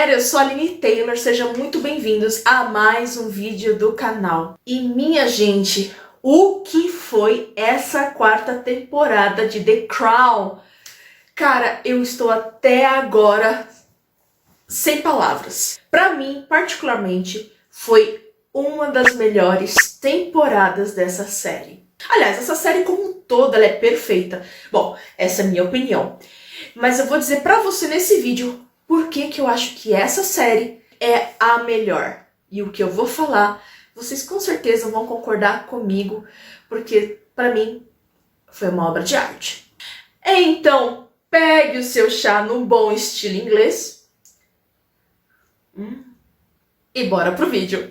galera, eu sou a Aline Taylor, sejam muito bem-vindos a mais um vídeo do canal. E minha gente, o que foi essa quarta temporada de The Crown? Cara, eu estou até agora sem palavras. Pra mim, particularmente, foi uma das melhores temporadas dessa série. Aliás, essa série como um todo, ela é perfeita. Bom, essa é a minha opinião. Mas eu vou dizer pra você nesse vídeo por que eu acho que essa série é a melhor. E o que eu vou falar, vocês com certeza vão concordar comigo, porque pra mim foi uma obra de arte. Então, pegue o seu chá no bom estilo inglês e bora pro vídeo.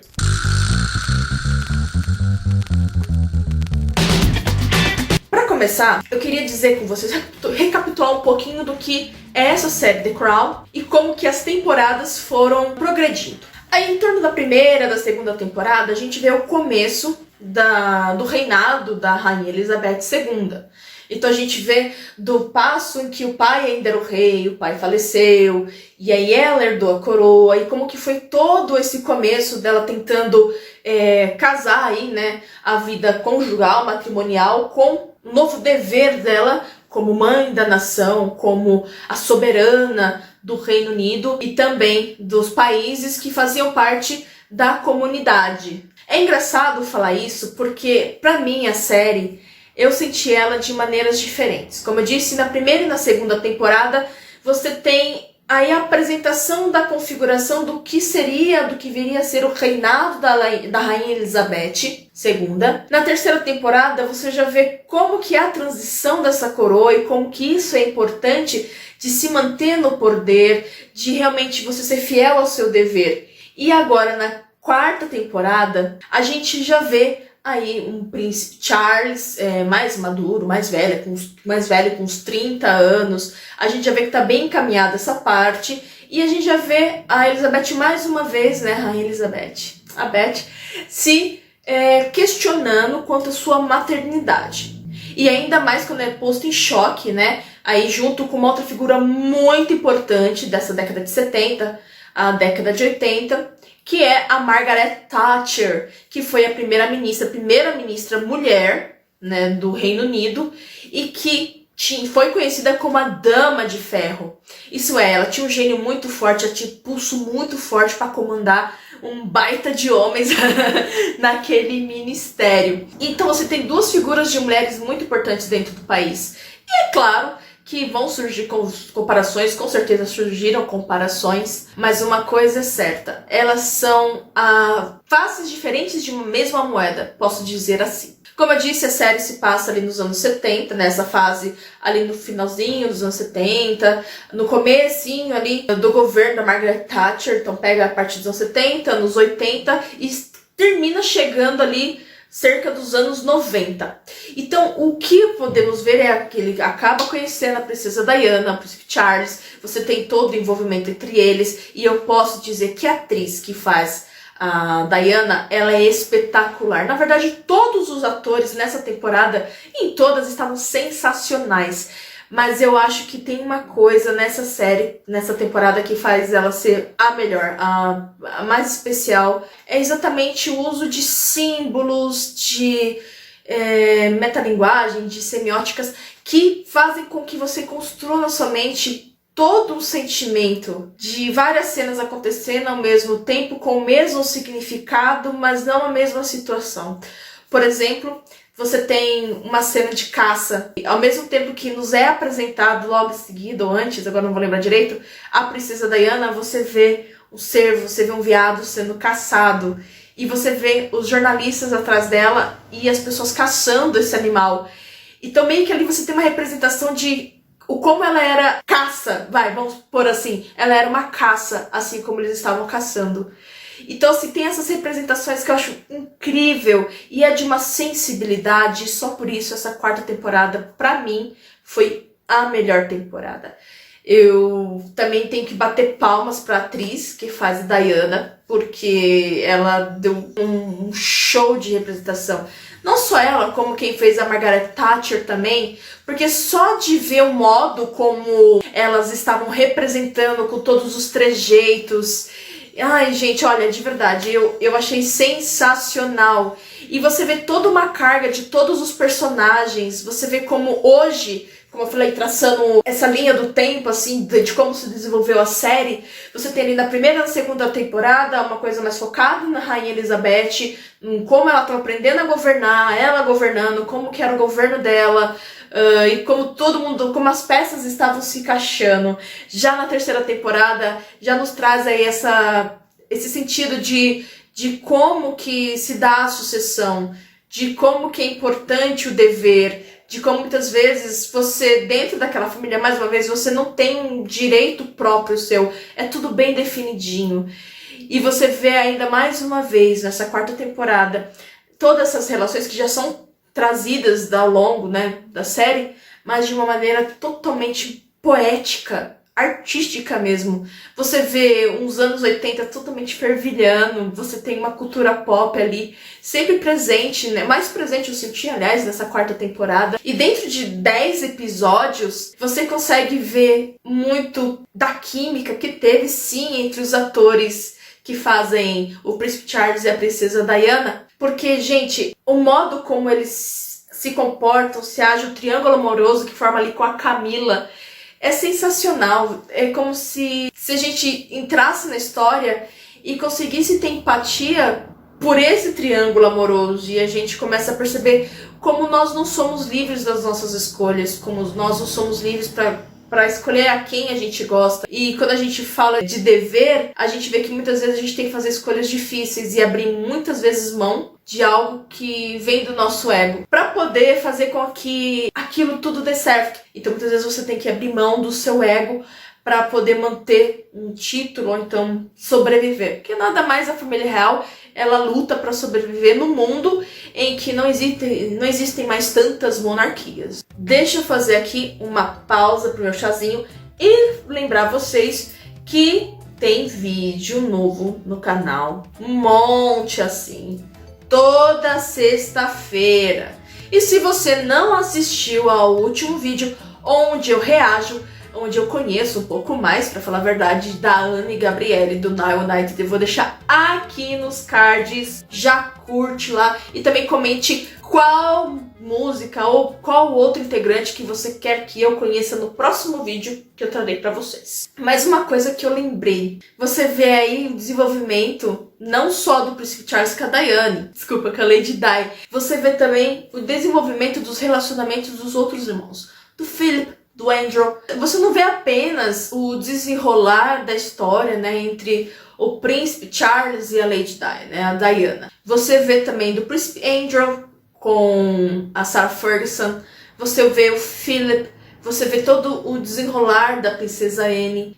Para começar, eu queria dizer com vocês, recapitular um pouquinho do que é essa série The Crown e como que as temporadas foram progredindo. Aí, em torno da primeira, da segunda temporada, a gente vê o começo do reinado da Rainha Elizabeth II. Então a gente vê do passo em que o pai ainda era o rei, o pai faleceu, e aí ela herdou a coroa, e como que foi todo esse começo dela tentando casar aí, né, a vida conjugal, matrimonial, com o novo dever dela como mãe da nação, como a soberana do Reino Unido e também dos países que faziam parte da comunidade. É engraçado falar isso porque, pra mim, a série, eu senti ela de maneiras diferentes. Como eu disse, na primeira e na segunda temporada, você tem aí a apresentação da configuração do que seria, do que viria a ser o reinado da Rainha Elizabeth II. Na terceira temporada, você já vê como que é a transição dessa coroa e como que isso é importante de se manter no poder, de realmente você ser fiel ao seu dever. E agora, na quarta temporada, a gente já vê aí um príncipe Charles mais maduro, mais velho, com uns 30 anos. A gente já vê que tá bem encaminhada essa parte. E a gente já vê a Elizabeth mais uma vez, né, Rainha Elizabeth, a Beth, se questionando quanto à sua maternidade. E ainda mais quando é posto em choque, né, aí junto com uma outra figura muito importante dessa década de 70, a década de 80, que é a Margaret Thatcher, que foi a primeira-ministra mulher, né, do Reino Unido, e que foi conhecida como a Dama de Ferro. Isso é, ela tinha um gênio muito forte, ela tinha um pulso muito forte para comandar um baita de homens naquele ministério. Então você tem duas figuras de mulheres muito importantes dentro do país. E é claro que vão surgir comparações, com certeza surgiram comparações, mas uma coisa é certa, elas são faces diferentes de uma mesma moeda, posso dizer assim. Como eu disse, a série se passa ali nos anos 70, nessa fase ali no finalzinho dos anos 70, no comecinho ali do governo da Margaret Thatcher, então pega a partir dos anos 70, anos 80 e termina chegando ali cerca dos anos 90. Então, o que podemos ver é que ele acaba conhecendo a princesa Diana, o príncipe Charles, você tem todo o envolvimento entre eles, e eu posso dizer que a atriz que faz a Diana, ela é espetacular. Na verdade, todos os atores nessa temporada, em todas, estavam sensacionais. Mas eu acho que tem uma coisa nessa série, nessa temporada, que faz ela ser a melhor, a mais especial. É exatamente o uso de símbolos, de metalinguagem, de semióticas, que fazem com que você construa na sua mente todo um sentimento de várias cenas acontecendo ao mesmo tempo, com o mesmo significado, mas não a mesma situação. Por exemplo, você tem uma cena de caça, ao mesmo tempo que nos é apresentado logo em seguida, ou antes, agora não vou lembrar direito, a princesa Diana, você vê um cervo, você vê um veado sendo caçado, e você vê os jornalistas atrás dela e as pessoas caçando esse animal. Então meio que ali você tem uma representação de como ela era caça, vamos pôr assim, ela era uma caça, assim como eles estavam caçando. Então, assim, tem essas representações que eu acho incrível e é de uma sensibilidade, e só por isso essa quarta temporada, pra mim, foi a melhor temporada. Eu também tenho que bater palmas pra atriz que faz a Diana, porque ela deu um show de representação Não só ela, como quem fez a Margaret Thatcher também, porque só de ver o modo como elas estavam representando com todos os trejeitos. Ai, gente, olha, de verdade, eu achei sensacional. E você vê toda uma carga de todos os personagens, você vê como hoje, como eu falei, traçando essa linha do tempo, assim, de como se desenvolveu a série, você tem ali na primeira e na segunda temporada uma coisa mais focada na Rainha Elizabeth, em como ela estava aprendendo a governar, ela governando, como que era o governo dela, e como todo mundo, como as peças estavam se encaixando. Já na terceira temporada, já nos traz aí esse sentido de como que se dá a sucessão, de como que é importante o dever, de como muitas vezes você, dentro daquela família, mais uma vez, você não tem um direito próprio seu, é tudo bem definidinho. E você vê ainda mais uma vez, nessa quarta temporada, todas essas relações que já são trazidas ao longo, né, da série, mas de uma maneira totalmente poética, artística mesmo. Você vê uns anos 80 totalmente fervilhando, você tem uma cultura pop ali, sempre presente, né? Mais presente eu senti, aliás, nessa quarta temporada. E dentro de 10 episódios, você consegue ver muito da química que teve, sim, entre os atores que fazem o Príncipe Charles e a Princesa Diana. Porque, gente, o modo como eles se comportam, se age o triângulo amoroso que forma ali com a Camila, é sensacional. É como se a gente entrasse na história e conseguisse ter empatia por esse triângulo amoroso. E a gente começa a perceber como nós não somos livres das nossas escolhas, como nós não somos livres para escolher a quem a gente gosta. E quando a gente fala de dever, a gente vê que muitas vezes a gente tem que fazer escolhas difíceis e abrir muitas vezes mão de algo que vem do nosso ego, para poder fazer com que aquilo tudo dê certo. Então muitas vezes você tem que abrir mão do seu ego para poder manter um título ou então sobreviver. Porque nada mais a família real, ela luta para sobreviver no mundo em que não existem mais tantas monarquias. Deixa eu fazer aqui uma pausa pro meu chazinho e lembrar vocês que tem vídeo novo no canal, um monte assim, toda sexta-feira. E se você não assistiu ao último vídeo onde eu reajo, onde eu conheço um pouco mais, pra falar a verdade, da Anne Gabriele do Nile United, eu vou deixar aqui nos cards, já curte lá e também comente qual música ou qual outro integrante que você quer que eu conheça no próximo vídeo que eu trarei pra vocês. Mas uma coisa que eu lembrei, você vê aí o desenvolvimento não só do Príncipe Charles com a Diana, desculpa, com a Lady Di, você vê também o desenvolvimento dos relacionamentos dos outros irmãos, do Philip, do Andrew. Você não vê apenas o desenrolar da história, né, entre o Príncipe Charles e a Lady Di, né, a Diana. Você vê também do Príncipe Andrew com a Sarah Ferguson, você vê o Philip, você vê todo o desenrolar da Princesa Anne,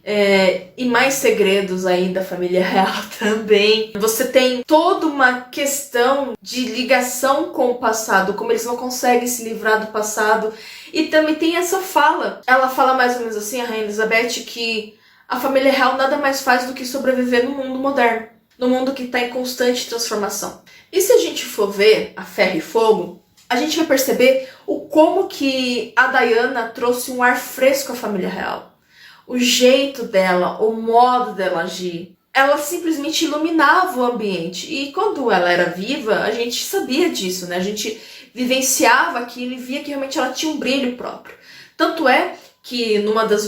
e mais segredos aí da família real também. Você tem toda uma questão de ligação com o passado, como eles não conseguem se livrar do passado. E também tem essa fala, ela fala mais ou menos assim, a Rainha Elizabeth, que a família real nada mais faz do que sobreviver no mundo moderno, no mundo que está em constante transformação. E se a gente for ver a Ferro e Fogo, a gente vai perceber o como que a Diana trouxe um ar fresco à família real. O jeito dela, o modo dela agir. Ela simplesmente iluminava o ambiente. E quando ela era viva, a gente sabia disso, né? A gente vivenciava aquilo e via que realmente ela tinha um brilho próprio. Tanto é que numa das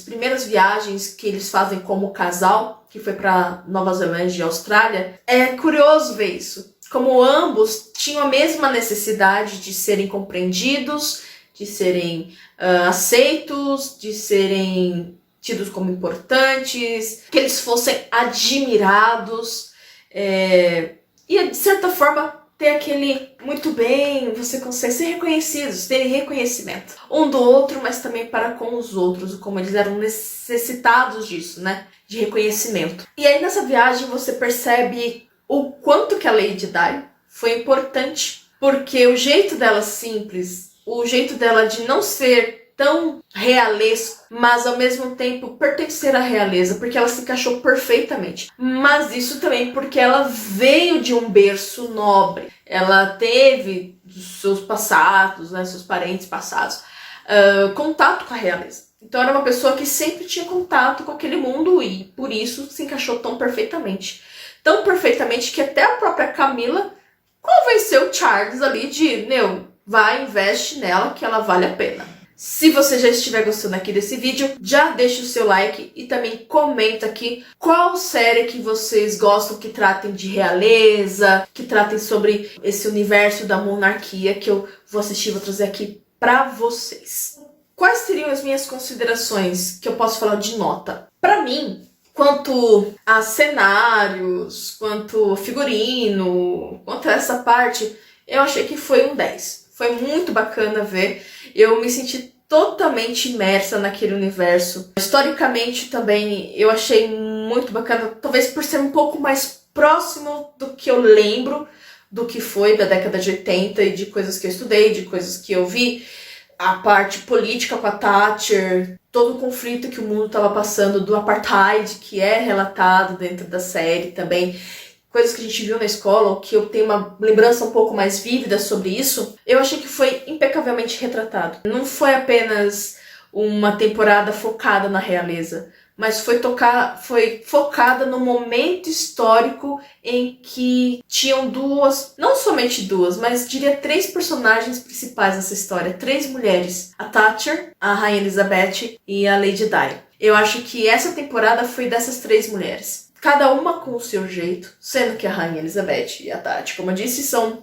primeiras viagens que eles fazem como casal, que foi para Nova Zelândia e Austrália, é curioso ver isso. Como ambos tinham a mesma necessidade de serem compreendidos, de serem aceitos, de serem tidos como importantes, que eles fossem admirados, e de certa forma ter aquele, muito bem, você consegue ser reconhecidos, terem reconhecimento um do outro, mas também para com os outros, como eles eram necessitados disso, né, de reconhecimento. E aí nessa viagem você percebe o quanto que a Lady Di foi importante, porque o jeito dela simples, o jeito dela de não ser tão realesco, mas ao mesmo tempo pertencer à realeza, porque ela se encaixou perfeitamente. Mas isso também porque ela veio de um berço nobre. ela teve dos seus passados, né, seus parentes passados, contato com a realeza. Então era uma pessoa que sempre tinha contato com aquele mundo e por isso se encaixou tão perfeitamente. Tão perfeitamente que até a própria Camila convenceu o Charles ali de, vai, investe nela que ela vale a pena. Se você já estiver gostando aqui desse vídeo, já deixa o seu like e também comenta aqui qual série que vocês gostam que tratem de realeza, que tratem sobre esse universo da monarquia que eu vou assistir, vou trazer aqui pra vocês. Quais seriam as minhas considerações que eu posso falar de nota? Pra mim, quanto a cenários, quanto figurino, quanto a essa parte, eu achei que foi um 10. Foi muito bacana ver. Eu me senti totalmente imersa naquele universo. Historicamente também eu achei muito bacana, talvez por ser um pouco mais próximo do que eu lembro do que foi da década de 80 e de coisas que eu estudei, de coisas que eu vi. A parte política com a Thatcher, todo o conflito que o mundo estava passando do apartheid, que é relatado dentro da série também, coisas que a gente viu na escola, ou que eu tenho uma lembrança um pouco mais vívida sobre isso, eu achei que foi impecavelmente retratado. Não foi apenas uma temporada focada na realeza, mas foi focada no momento histórico em que tinham duas, não somente duas, mas diria 3 personagens principais nessa história, 3 mulheres, a Thatcher, a Rainha Elizabeth e a Lady Di. Eu acho que essa temporada foi dessas 3 mulheres. Cada uma com o seu jeito, sendo que a Rainha Elizabeth e a Tati, como eu disse, são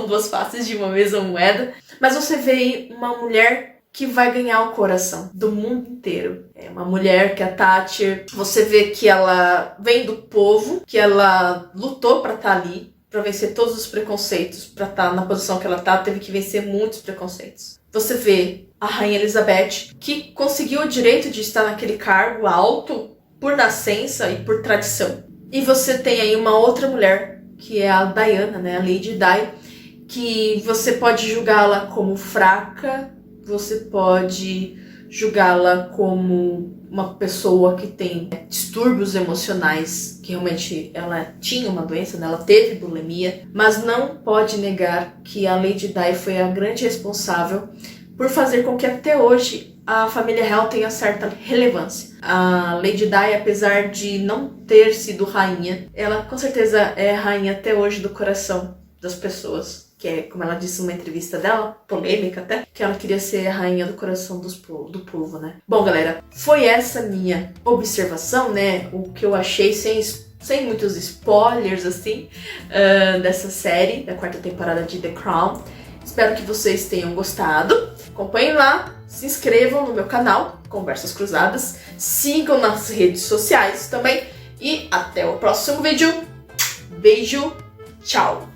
duas faces de uma mesma moeda. Mas você vê uma mulher que vai ganhar o coração do mundo inteiro. É uma mulher que a Thatcher, você vê que ela vem do povo, que ela lutou para estar ali, para vencer todos os preconceitos, para estar na posição que ela tá, teve que vencer muitos preconceitos. Você vê a Rainha Elizabeth, que conseguiu o direito de estar naquele cargo alto por nascença e por tradição. E você tem aí uma outra mulher, que é a Diana, né, a Lady Di, que você pode julgá-la como fraca, você pode julgá-la como uma pessoa que tem distúrbios emocionais, que realmente ela tinha uma doença, né? Ela teve bulimia, mas não pode negar que a Lady Di foi a grande responsável por fazer com que até hoje a família real tenha certa relevância. A Lady Di, apesar de não ter sido rainha, ela com certeza é rainha até hoje do coração das pessoas. Que é, como ela disse numa entrevista dela, polêmica até, que ela queria ser a rainha do coração do povo, né? Bom, galera, foi essa minha observação, né? O que eu achei sem muitos spoilers, assim, dessa série, da 4ª temporada de The Crown. Espero que vocês tenham gostado. Acompanhem lá, se inscrevam no meu canal, Conversas Cruzadas. Sigam nas redes sociais também. E até o próximo vídeo. Beijo, tchau!